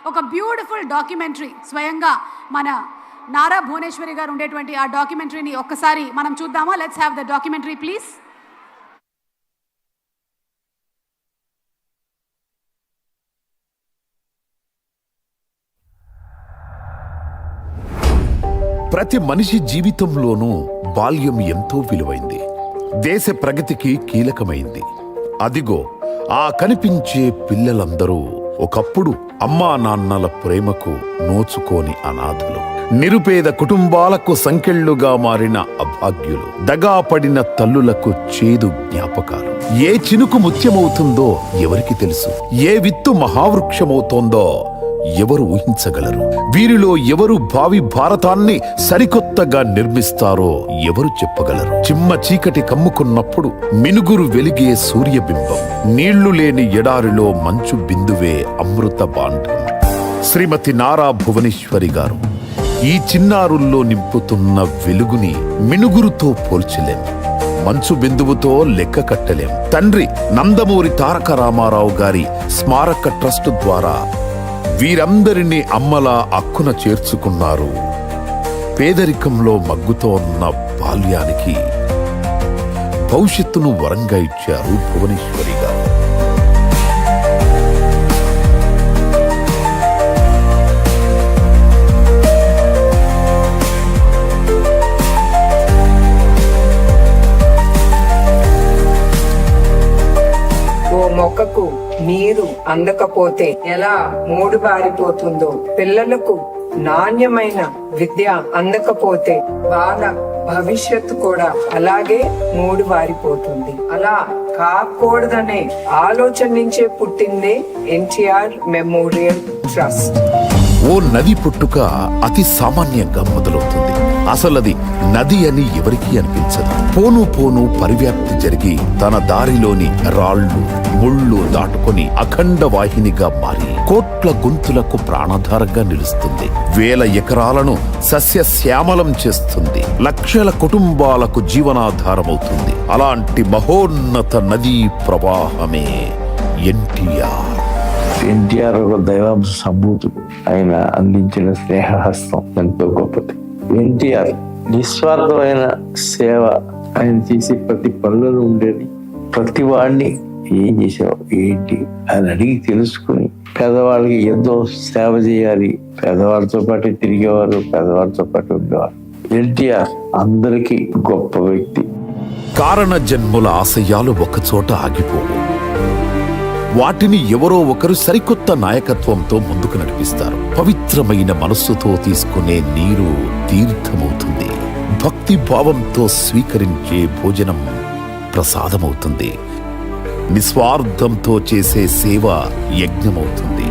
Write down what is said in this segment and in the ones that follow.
ఒక beautiful documentary స్వయంగా మన నారా భువనేశ్వరి గారు ఉండేటువంటి ఆ డాక్యుమెంటరీని ఒక్కసారి మనం చూద్దామా? Let's have the documentary please. ప్రతి మనిషి జీవితంలోనూ బాల్యం ఎంతో విలువైంది, దేశ ప్రగతికి కీలకమైంది. అదిగో ఆ కనిపించే పిల్లలందరూ ఒకప్పుడు అమ్మా నాన్నల ప్రేమకు నోచుకోని అనాథలు, నిరుపేద కుటుంబాలకు సంకెళ్లుగా మారిన అభాగ్యులు, దగాపడిన తల్లులకు చేదు జ్ఞాపకాలు. ఏ చినుకు ముత్యమవుతుందో ఎవరికి తెలుసు? ఏ విత్తు మహావృక్షమవుతోందో ఎవరు ఊహించగలరు? వీరిలో ఎవరు భావి భారతాన్ని సరికొత్తగా నిర్మిస్తారో ఎవరు చెప్పగలరు? చిమ్మ చీకటి కమ్ముకున్నప్పుడు మినుగురు వెలిగే సూర్యబింబం, నీళ్లు లేని ఎడారిలో మంచు బిందువే అమృత బాండం. శ్రీమతి నారా భువనేశ్వరి గారు ఈ చిన్నారుల్లో నింపుతున్న వెలుగుని మినుగురుతో పోల్చలేం, మంచు బిందువుతో లెక్క కట్టలేం. తండ్రి నందమూరి తారక రామారావు గారి స్మారక ట్రస్ట్ ద్వారా వీరందరినీ అమ్మలా అక్కున చేర్చుకున్నారు. పేదరికంలో మగ్గుతోన్న బాల్యానికి భవిష్యత్తును వరంగా ఇచ్చారు భువనేశ్వరి గారు. మొక్కకు నీరు అందకపోతే ఎలా మూడుబారిపోతుందో, పిల్లలకు నాణ్యమైన విద్య అందకపోతే వాళ్ళ భవిష్యత్తు కూడా అలాగే మూడుబారిపోతుంది. అలా కాకూడదనే ఆలోచన నుంచే పుట్టిందే ఎన్టీఆర్ మెమోరియల్ ట్రస్ట్. ఓ నది పుట్టుక అతి సామాన్యంగా మొదలవుతుంది. అసలది నది అని ఎవరికీ అనిపించదు. పోను పోను పరివ్యాప్తి జరిగి తన దారిలోని రాళ్లు ముళ్ళు దాటుకొని అఖండ వాహినిగా మారి కోట్ల గొంతులకు ప్రాణాధారంగా నిలుస్తుంది. వేల ఎకరాలను సస్యశ్యామలం చేస్తుంది. లక్షల కుటుంబాలకు జీవనాధారమవుతుంది. అలాంటి మహోన్నత నదీ ప్రవాహమే ఎన్టీఆర్. ఎన్టీఆర్ ఒక దైవాంశ సంభూతుడు. ఆయన అందించిన స్నేహహస్తం ఎంతో గొప్పది. ఎన్టీఆర్ నిస్వార్థమైన సేవ. ఆయన చేసే ప్రతి పనులలో ఉండేది. ప్రతి వాడిని ఏం చేసావు ఏంటి అని అడిగి తెలుసుకుని పేదవాళ్ళకి ఎంతో సేవ చేయాలి. పేదవాళ్ళతో పాటు తిరిగేవారు, పేదవాళ్ళతో పాటు ఉండేవారు. ఎన్టీఆర్ అందరికీ గొప్ప వ్యక్తి. కారణ జన్ముల ఆశయాలు ఒకచోట ఆగిపోవు. వాటిని ఎవరో ఒకరు సరికొత్త నాయకత్వంతో ముందుకు నడిపిస్తారు. పవిత్రమైన మనస్సుతో తీసుకునే నీరు తీర్థమవుతుంది. భక్తి భావంతో స్వీకరించే భోజనం ప్రసాదమవుతుంది. నిస్వార్థంతో చేసే సేవ యజ్ఞమవుతుంది.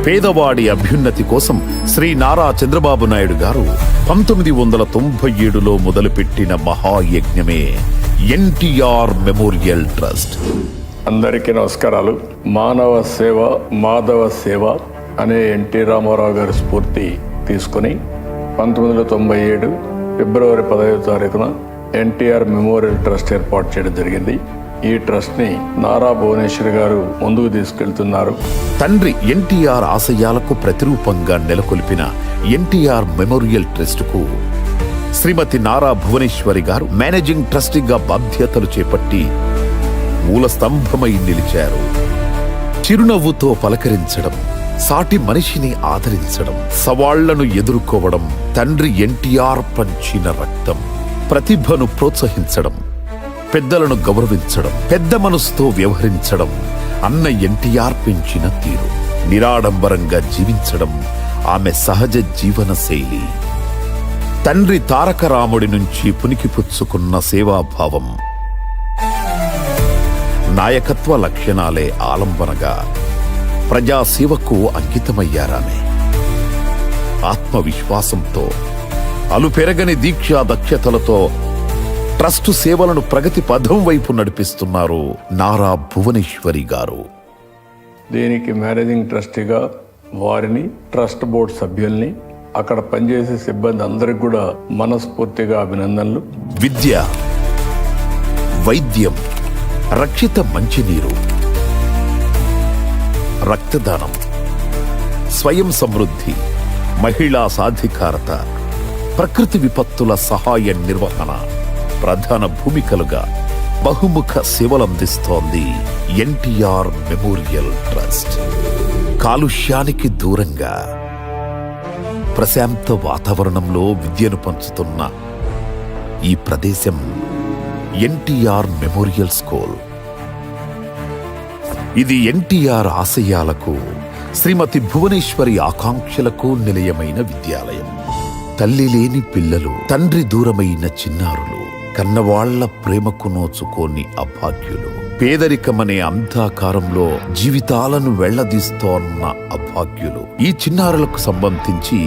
పేదవాడి అభ్యున్నతి కోసం శ్రీ నారా చంద్రబాబు నాయుడు గారు 1997లో మొదలుపెట్టిన మహాయజ్ఞమే ఎన్టీఆర్ మెమోరియల్ ట్రస్ట్. అందరికీ నమస్కారాలు. మానవ సేవ మాధవ సేవ అనే ఎన్టీ రామారావు గారి స్ఫూర్తి తీసుకుని 1997 ఫిబ్రవరి 15వ తారీఖున ఎన్టీఆర్ మెమోరియల్ ట్రస్ట్ ఏర్పాటు చేయడం జరిగింది. ఈ ట్రస్ట్ ని నారా భువనేశ్వరి గారు ముందుకు తీసుకెళ్తున్నారు. తండ్రి ఎన్టీఆర్ ఆశయాలకు ప్రతిరూపంగా నెలకొల్పిన ఎన్టీఆర్ మెమోరియల్ ట్రస్ట్ కు శ్రీమతి నారా భువనేశ్వరి గారు మేనేజింగ్ ట్రస్టీగా బాధ్యతలు చేపట్టి మూల స్తంభమై నిలిచారు. చిరునవ్వుతో పలకరించడం, సాటి మనిషిని ఆదరించడం, సవాళ్లను ఎదుర్కోవడం తండ్రి ఎన్టీఆర్ పంచిన రక్తం. ప్రతిభను ప్రోత్సహించడం, పెద్దలను గౌరవించడం, పెద్ద మనసుతో వ్యవహరించడం అన్న ఎన్టీఆర్ పెంచిన తీరు. నిరాడంబరంగా జీవించడం ఆమె సహజ జీవన శైలి. తండ్రి తారక రాముడి నుంచి పునికిపుచ్చుకున్న సేవాభావం, నాయకత్వ లక్షణాలే ఆలంబనగా ప్రజాసేవకు అంకితమయ్యారామె. ఆత్మవిశ్వాసంతో, అలుపెరగని దీక్షా దక్షతలతో ట్రస్టు సేవలను ప్రగతి పథం వైపు నడిపిస్తున్నారు నారా భువనేశ్వరి గారు. దీనికి మేనేజింగ్ ట్రస్టీగా వారిని, ట్రస్ట్ బోర్డు సభ్యుల్ని, అక్కడ పనిచేసే సిబ్బంది అందరికి కూడా మనస్ఫూర్తిగా అభినందనలు. విద్య, వైద్యం, రక్షిత మంచినీరు, రక్తదానం, స్వయం సమృద్ధి, మహిళా సాధికారత, ప్రకృతి విపత్తుల సహాయ నిర్వహణ ప్రధాన భూమికలుగా బహుముఖ సేవలందిస్తోంది ఎన్టీఆర్ మెమోరియల్ ట్రస్ట్. కాలుష్యానికి దూరంగా ప్రశాంత వాతావరణంలో విద్యను పంచుతున్న ఈ ప్రదేశం ఎన్టీఆర్ మెమోరియల్ స్కూల్. ఇది ఎన్టీఆర్ ఆశయాలకు, శ్రీమతి భువనేశ్వరి ఆకాంక్షలకు నిలయమైన విద్యాలయం. తల్లి లేని పిల్లలు, తండ్రి దూరమైన చిన్నారులు, కన్నవాళ్ల ప్రేమకు నోచుకోని అభాగ్యులు, పేదరికమనే అంధకారంలో జీవితాలను వెళ్లదీస్తోన్న అభాగ్యులు, ఈ చిన్నారులకు సంబంధించి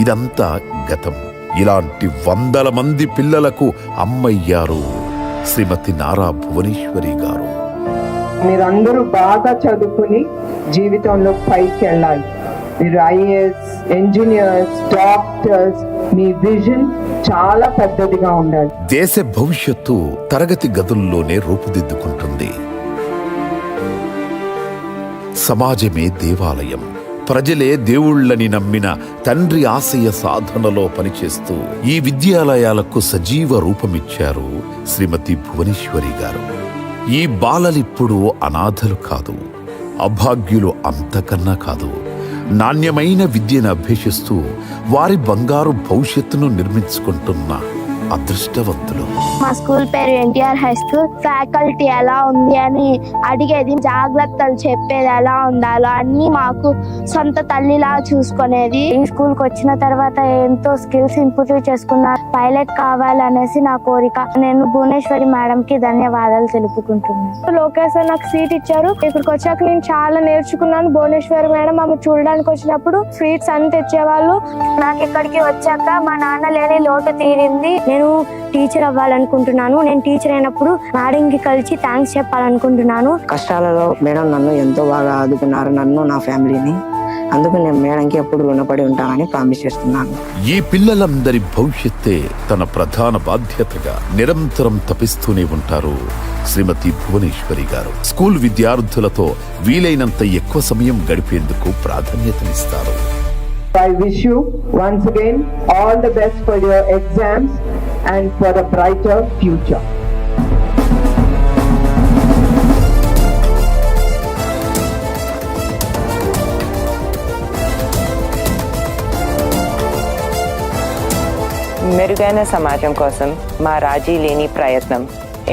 ఇదంతా గతం. ఇలాంటి వందల మంది పిల్లలకు అమ్మయ్యారు శ్రీమతి నారా భువనేశ్వరి గారు. మీరందరూ బాగా చదువుకుని జీవితంలో పైకి వెళ్ళాలి. మీరు ఐఏఎస్, ఇంజనీర్స్, డాక్టర్స్, మీ విజన్ చాలా పెద్దదిగా ఉండాలి. దేశ భవిష్యత్తు తరగతి గదుల్లోనే రూపుదిద్దుకుంటుంది. సమాజమే దేవాలయం, ప్రజలే దేవుళ్ళని నమ్మిన తండ్రి ఆశయ సాధనలో పనిచేస్తూ ఈ విద్యాలయాలకు సజీవ రూపమిచ్చారు శ్రీమతి భువనేశ్వరి గారు. ఈ బాలలిప్పుడు అనాథలు కాదు, అభాగ్యులు అంతకన్నా కాదు. నాణ్యమైన విద్యను అభ్యసిస్తూ వారి బంగారు భవిష్యత్తును నిర్మించుకుంటున్న అదృష్టవంతులు. మా స్కూల్ పేరు ఎన్టీఆర్ హై స్కూల్. ఫ్యాకల్టీ ఎలా ఉంది అని అడిగేది, జాగ్రత్తలు చెప్పేది, ఎలా ఉండాలో అన్ని మాకు సొంత తల్లిలా చూసుకునేది. ఈ స్కూల్ కి వచ్చిన తర్వాత ఎంతో స్కిల్స్ ఇంప్రూవ్ చేసుకున్నా. పైలట్ కావాలనేసి నా కోరిక. నేను భువనేశ్వరి మేడం కి ధన్యవాదాలు తెలుపుకుంటున్నాను. లోకేష్ నాకు సీట్ ఇచ్చారు. ఇక్కడికి వచ్చాక నేను చాలా నేర్చుకున్నాను. భువనేశ్వరి మేడం ఆమె చూడడానికి వచ్చినప్పుడు స్వీట్స్ అన్ని తెచ్చేవాళ్ళు. నాకు ఇక్కడికి వచ్చాక మా నాన్న లేని లోటు తీరింది. నేను టీచర్ అవ్వాలనుకుంటున్నాను. నేను టీచర్ అయినప్పుడు మేడంకి కలిసి థ్యాంక్స్ చెప్పాలనుకుంటున్నాను. కష్టాలలో మేడం నన్ను ఎంతో బాగా ఆదుకున్నారు, నన్ను నా ఫ్యామిలీని. అందుకు నేను మేడంకి ఎప్పుడు రుణపడి ఉంటానని ప్రామిస్ చేస్తున్నాను. ఈ పిల్లలందరి భవిష్యత్తే తన ప్రధాన బాధ్యతగా నిరంతరం తపిస్తూనే ఉంటారు శ్రీమతి భువనేశ్వరి గారు. స్కూల్ విద్యార్థులతో వీలైనంత ఎక్కువ సమయం గడిపేందుకు ప్రాధాన్యతనిస్తారు. I wish you once again all the best for your exams and for a brighter future. మెరుగైన సమాజం కోసం మా రాజీ లేని ప్రయత్నం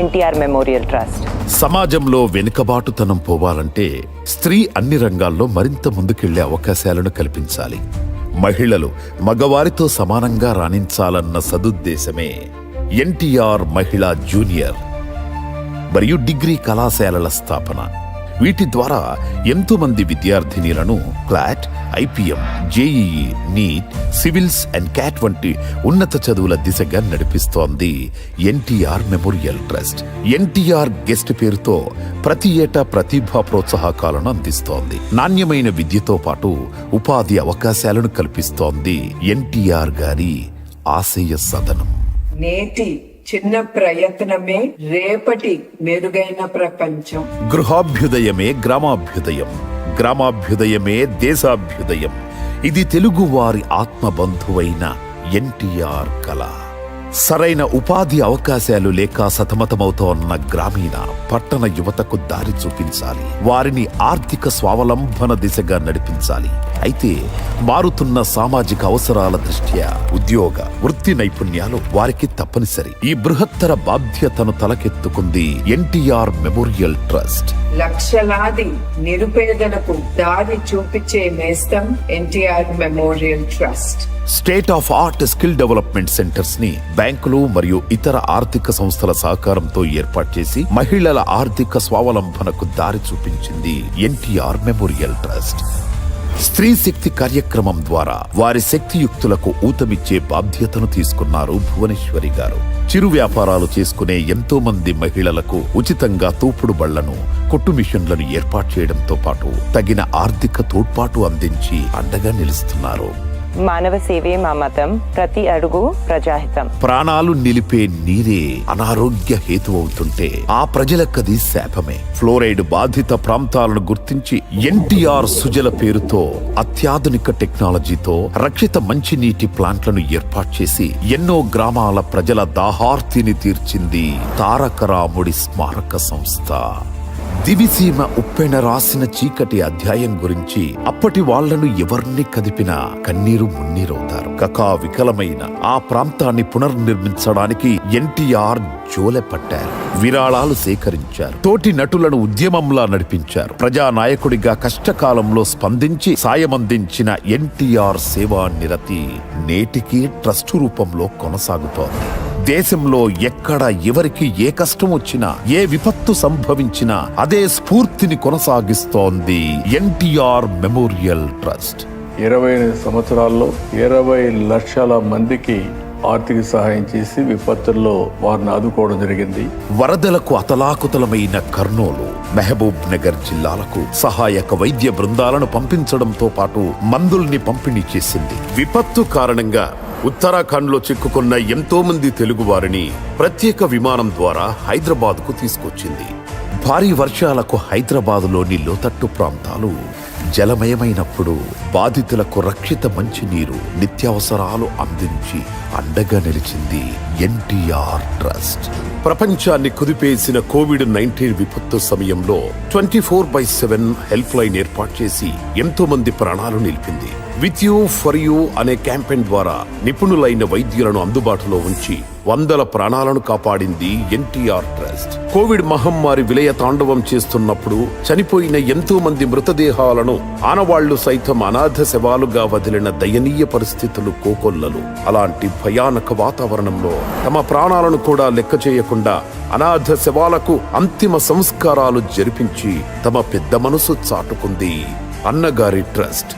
ఎన్టీఆర్ మెమోరియల్ ట్రస్ట్. సమాజంలో వెనుకబాటుతనం పోవాలంటే స్త్రీ అన్ని రంగాల్లో మరింత ముందుకెళ్లే అవకాశాలను కల్పించాలి. మహిళలు మగవారితో సమానంగా రాణించాలన్న సదుద్దేశమే ఎన్టీఆర్ మహిళా జూనియర్ మరియు డిగ్రీ కళాశాలల స్థాపన. వీటి ద్వారా ఎంతో మంది విద్యార్థినీలను CLAT, IPM, JEE, NEET, civils and CAT వంటి ఉన్నత చదువుల దిశగా నడిపిస్తోంది NTR memorial trust. NTR guest పేరుతో ప్రతి ఏటా ప్రతిభా ప్రోత్సాహకాలను అందిస్తోంది. నాణ్యమైన విద్యతో పాటు ఉపాధి అవకాశాలను కల్పిస్తోంది ఎన్టీఆర్ గారి ఆశయ సదనం. నేటి చిన్న ప్రయత్నమే రేపటి మెరుగైన ప్రపంచం. గృహాభ్యుదయమే గ్రామాభ్యుదయం, గ్రామాభ్యుదయమే దేశాభ్యుదయం. ఇది తెలుగు వారి ఆత్మబంధువైన ఎన్టీఆర్ కళ. సరైన ఉపాధి అవకాశాలు లేక సతమతమవుతోన్న గ్రామీణ, పట్టణ యువతకు దారి చూపించాలి. వారిని ఆర్థిక స్వావలంబన దిశగా నడిపించాలి. అయితే మారుతున్న సామాజిక అవసరాల దృష్ట్యా ఉద్యోగ, వృత్తి నైపుణ్యాలు వారికి తప్పనిసరి. ఈ బృహత్తర బాధ్యతను తలకెత్తుకుంది ఎన్టీఆర్ మెమోరియల్ ట్రస్ట్. లక్షలాది నిరుపేదలకు దారి చూపించే నేస్తం NTR memorial trust. State of art skill development centres ని బ్యాంకులు మరియు ఇతర ఆర్థిక సంస్థల సహకారంతో ఏర్పాటు చేసి మహిళల ఆర్థిక స్వావలంబనకు దారి చూపించింది ఎన్టీఆర్ మెమోరియల్ ట్రస్ట్. స్త్రీ శక్తి కార్యక్రమం ద్వారా వారి శక్తియుక్తులకు ఊతమిచ్చే బాధ్యతను తీసుకున్నారు భువనేశ్వరి గారు. చిరు వ్యాపారాలు చేసుకునే ఎంతో మంది మహిళలకు ఉచితంగా తోపుడు బళ్లను, కొట్టు మిషన్లను ఏర్పాటు చేయడంతో పాటు తగిన ఆర్థిక తోడ్పాటు అందించి అండగా నిలుస్తున్నారు. మానవ సేవే మా మతం, ప్రతి అడుగు ప్రజాహితం. ప్రాణాలు నిలిపే నీరే అనారోగ్య హేతు అవుతుంటే ఆ ప్రజలకది శాపమే. ఫ్లోరైడ్ బాధిత ప్రాంతాలను గుర్తించి ఎన్టీఆర్ సుజల పేరుతో అత్యాధునిక టెక్నాలజీతో రక్షిత మంచినీటి ప్లాంట్లను ఏర్పాటు చేసి ఎన్నో గ్రామాల ప్రజల దాహార్తిని తీర్చింది తారకరాముడి స్మారక సంస్థ. దివిసీమ ఉప్పెన రాసిన చీకటి అధ్యాయం గురించి అప్పటి వాళ్లను ఎవర్ని కదిపినా కన్నీరు మున్నీరవుతారు. కకా వికలమైన ఆ ప్రాంతాన్ని పునర్నిర్మించడానికి ఎన్టీఆర్ జోలె పట్టారు. విరాళాలు సేకరించారు. తోటి నటులను ఉద్యమంలా నడిపించారు. ప్రజానాయకుడిగా కష్టకాలంలో స్పందించి సాయమందించిన ఎన్టీఆర్ సేవా నిరతి నేటికి ట్రస్టు రూపంలో కొనసాగుతోంది. దేశంలో ఎక్కడ ఎవరికి ఏ కష్టం వచ్చినా, ఏ విపత్తు సంభవించినా అదే స్ఫూర్తిని కొనసాగిస్తోంది ఎన్టీఆర్ మెమోరియల్ ట్రస్ట్. 28 సంవత్సరాల్లో 20 లక్షల మందికి ఆర్థిక సహాయం చేసి విపత్తుల్లో వారిని ఆదుకోవడం జరిగింది. వరదలకు అతలాకుతలమైన కర్నూలు, మహబూబ్ నగర్ జిల్లాలకు సహాయక వైద్య బృందాలను పంపించడంతో పాటు మందుల్ని పంపిణీ చేసింది. విపత్తు కారణంగా ఉత్తరాఖండ్ లో చిక్కుకున్న ఎంతో మంది తెలుగు వారిని ప్రత్యేక విమానం ద్వారా హైదరాబాద్ కు తీసుకొచ్చింది. భారీ వర్షాలకు హైదరాబాదులోని లోతట్టు ప్రాంతాలు జలమయమైనప్పుడు బాధితులకు రక్షిత మంచినీరు, నిత్యావసరాలు అందించి అండగా నిలిచింది ఎన్టీఆర్ ట్రస్ట్. ప్రపంచాన్ని కుదిపేసిన కోవిడ్-19 విపత్తు సమయంలో 24/7 హెల్ప్ లైన్ ఏర్పాటు చేసి ఎంతో మంది ప్రాణాలు నిలిపింది. విత్ యూ ఫర్ యూ అనే క్యాంపెయిన్ ద్వారా నిపుణులైన వైద్యులను అందుబాటులో ఉంచి వందల ప్రాణాలను కాపాడింది ఎన్టీఆర్ ట్రస్ట్. కోవిడ్ మహమ్మారి విలయ తాండవం చేస్తున్నప్పుడు చనిపోయిన ఎంతో మంది మృతదేహాలను ఆనవాళ్లు సైతం అనాథ శవాలుగా వదిలిన దయనీయ పరిస్థితులు కోకొల్లలు. అలాంటి భయానక వాతావరణంలో తమ ప్రాణాలను కూడా లెక్క చేయకుండా అనాథ శవాలకు అంతిమ సంస్కారాలు జరిపించి తమ పెద్ద మనసు చాటుకుంది అన్నగారి ట్రస్ట్.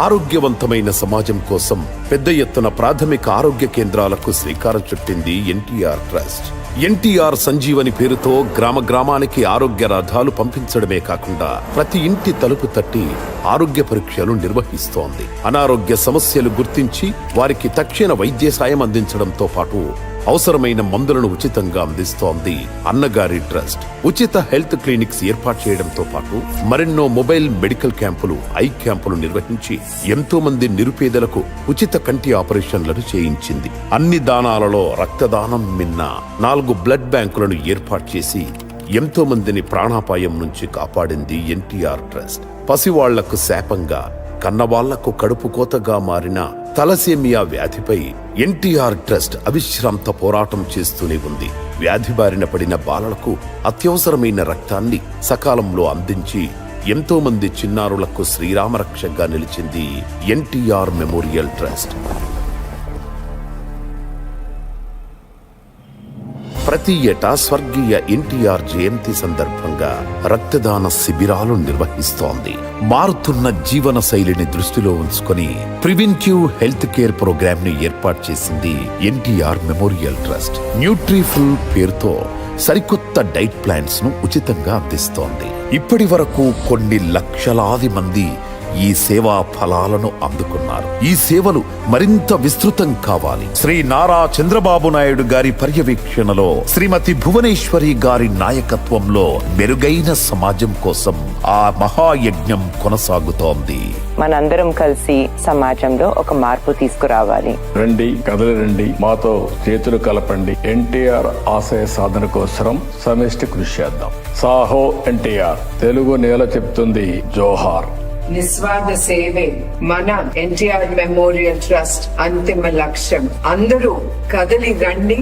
ఆరోగ్యవంతమైన సమాజం కోసం పెద్ద ఎత్తున ప్రాథమిక ఆరోగ్య కేంద్రాలకు శ్రీకారం చుట్టింది ఎన్టీఆర్ ట్రస్ట్. ఎన్టీఆర్ సంజీవని పేరుతో గ్రామ గ్రామానికి ఆరోగ్య రథాలు పంపించడమే కాకుండా ప్రతి ఇంటి తలుపు తట్టి ఆరోగ్య పరీక్షలు నిర్వహిస్తోంది. అనారోగ్య సమస్యలు గుర్తించి వారికి తక్షణ వైద్య సాయం అందించడంతో పాటు అవసరమైన మందులను ఉచితంగా అందిస్తోంది అన్నగారి ట్రస్ట్. ఉచిత హెల్త్ క్లినిక్స్ ఏర్పాటు చేయడంతో పాటు మరెన్నో మొబైల్ మెడికల్ క్యాంపులు, ఐ క్యాంపులు నిర్వహించి ఎంతో మంది నిరుపేదలకు ఉచిత కంటి ఆపరేషన్లను చేయించింది. అన్ని దానాలలో రక్తదానం మిన్న 4 బ్లడ్ బ్యాంకులను ఏర్పాటు చేసి ఎంతో మందిని ప్రాణాపాయం నుంచి కాపాడింది ఎన్టీఆర్ ట్రస్ట్. పసివాళ్లకు శాపంగా, కన్నవాళ్లకు కడుపు కోతగా మారిన తలసేమియా వ్యాధిపై ఎన్టీఆర్ ట్రస్ట్ అవిశ్రాంత పోరాటం చేస్తూనే ఉంది. వ్యాధి బారిన పడిన బాలలకు అత్యవసరమైన రక్తాన్ని సకాలంలో అందించి ఎంతో మంది చిన్నారులకు శ్రీరామరక్షగా నిలిచింది ఎన్టీఆర్ మెమోరియల్ ట్రస్ట్. ప్రతి ఏటా స్వర్గీయ ఎన్టీఆర్ జయంతి సందర్భంగా రక్తదాన శిబిరాలు నిర్వహిస్తోంది. మారుతున్న జీవన శైలిని దృష్టిలో ఉంచుకొని ప్రివెంటివ్ హెల్త్ కేర్ ప్రోగ్రామ్ ని ఏర్పాటు చేసింది ఎన్టీఆర్ మెమోరియల్ ట్రస్ట్. న్యూట్రిఫుల్ పేరుతో సరికొత్త డైట్ ప్లాన్స్ ను ఉచితంగా అందిస్తోంది. ఇప్పటి వరకు కొన్ని లక్షలాది మంది ఈ సేవా ఫలాలను అందుకున్నారు. ఈ సేవలు మరింత విస్తృతం కావాలి. శ్రీ నారా చంద్రబాబు నాయుడు గారి పర్యవేక్షణలో, శ్రీమతి భువనేశ్వరి గారి నాయకత్వంలో మెరుగైన సమాజం కోసం ఆ మహాయజ్ఞం కొనసాగుతోంది. మనందరం కలిసి సమాజంలో ఒక మార్పు తీసుకురావాలి. రండి, కదలి రండి, మాతో చేతులు కలపండి. ఎన్టీఆర్ ఆశయ సాధన కోసం సమిష్టి కృషి చేద్దాం. సాహో ఎన్టీఆర్. తెలుగు నేల చెప్తుంది జోహార్. నిస్వార్థ సేవే మన ఎన్టీఆర్ మెమోరియల్ ట్రస్ట్ అంతిమ లక్ష్యం. అందరూ కదలి రండి.